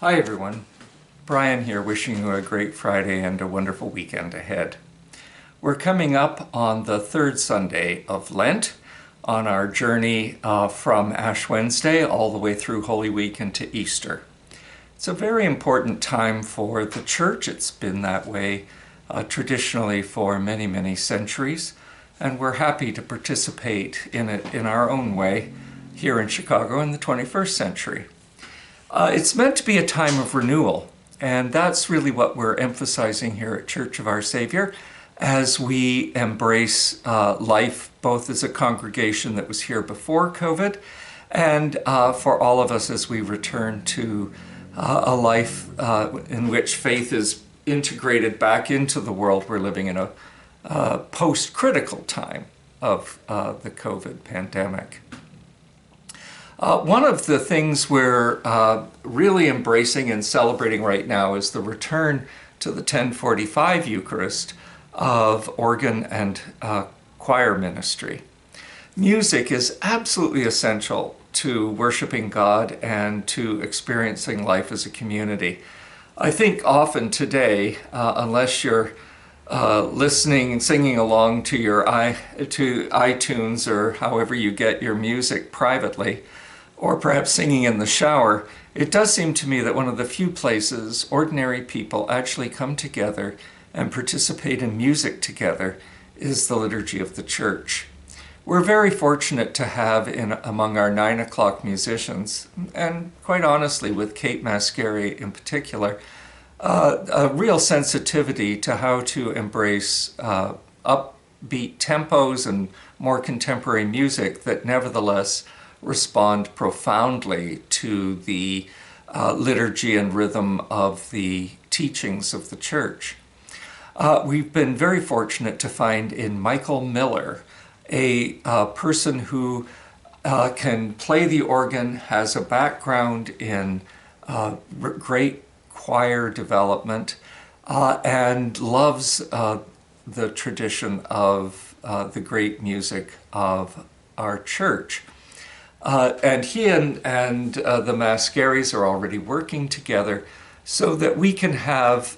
Hi everyone, Brian here wishing you a great Friday and a wonderful weekend ahead. We're coming up on the third Sunday of Lent on our journey from Ash Wednesday all the way through Holy Week into Easter. It's a very important time for the Church. It's been that way traditionally for many, many centuries, and we're happy to participate in it in our own way here in Chicago in the 21st century. It's meant to be a time of renewal, and that's really what we're emphasizing here at Church of Our Savior as we embrace life both as a congregation that was here before COVID and for all of us as we return to a life in which faith is integrated back into the world. We're living in a post-critical time of the COVID pandemic. One of the things we're really embracing and celebrating right now is the return to the 1045 Eucharist of organ and choir ministry. Music is absolutely essential to worshiping God and to experiencing life as a community. I think often today, unless you're listening and singing along to to iTunes or however you get your music privately, or perhaps singing in the shower, it does seem to me that one of the few places ordinary people actually come together and participate in music together is the liturgy of the Church. We're very fortunate to have among our 9 o'clock musicians, and quite honestly with Kate Mascari in particular, a real sensitivity to how to embrace upbeat tempos and more contemporary music that nevertheless respond profoundly to the liturgy and rhythm of the teachings of the Church. We've been very fortunate to find in Michael Miller a person who can play the organ, has a background in great choir development, and loves the tradition of the great music of our Church. And he and the Mascaris are already working together so that we can have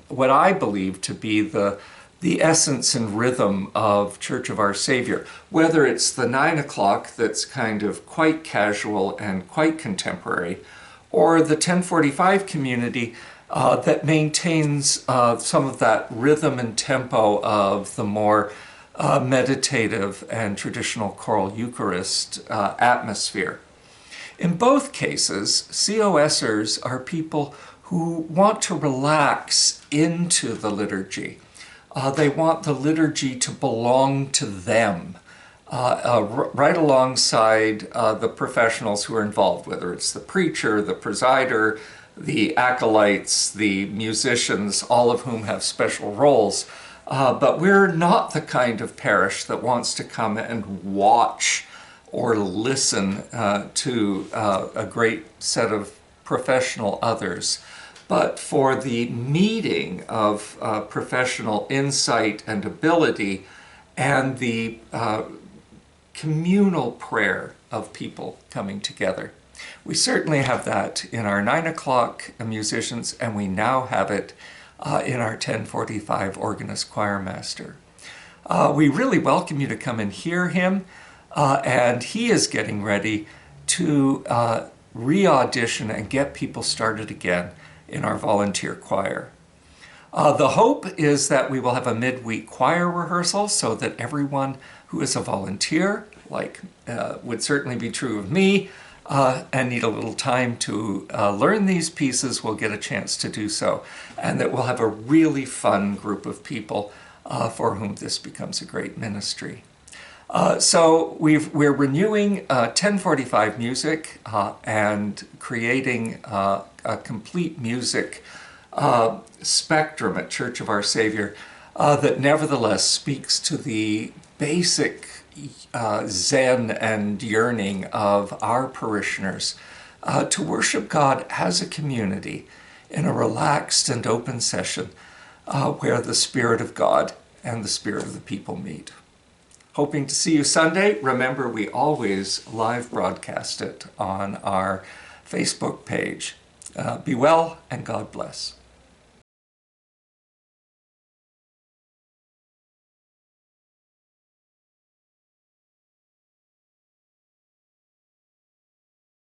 what I believe to be the essence and rhythm of Church of Our Savior, whether it's the 9 o'clock that's kind of quite casual and quite contemporary, or the 1045 community that maintains some of that rhythm and tempo of the more meditative and traditional choral Eucharist atmosphere. In both cases, COSers are people who want to relax into the liturgy. They want the liturgy to belong to them, right alongside the professionals who are involved, whether it's the preacher, the presider, the acolytes, the musicians, all of whom have special roles. But we're not the kind of parish that wants to come and watch or listen to a great set of professional others, but for the meeting of professional insight and ability and the communal prayer of people coming together. We certainly have that in our 9 o'clock musicians, and we now have it in our 1045 organist choir master. We really welcome you to come and hear him, and he is getting ready to re-audition and get people started again in our volunteer choir. The hope is that we will have a midweek choir rehearsal so that everyone who is a volunteer, like would certainly be true of me, and need a little time to learn these pieces, will get a chance to do so, and that we'll have a really fun group of people for whom this becomes a great ministry. So we're renewing 1045 music and creating a complete music spectrum at Church of Our Savior that nevertheless speaks to the basic zen and yearning of our parishioners to worship God as a community in a relaxed and open session where the Spirit of God and the Spirit of the people meet. Hoping to see you Sunday. Remember, we always live broadcast it on our Facebook page. Be well and God bless.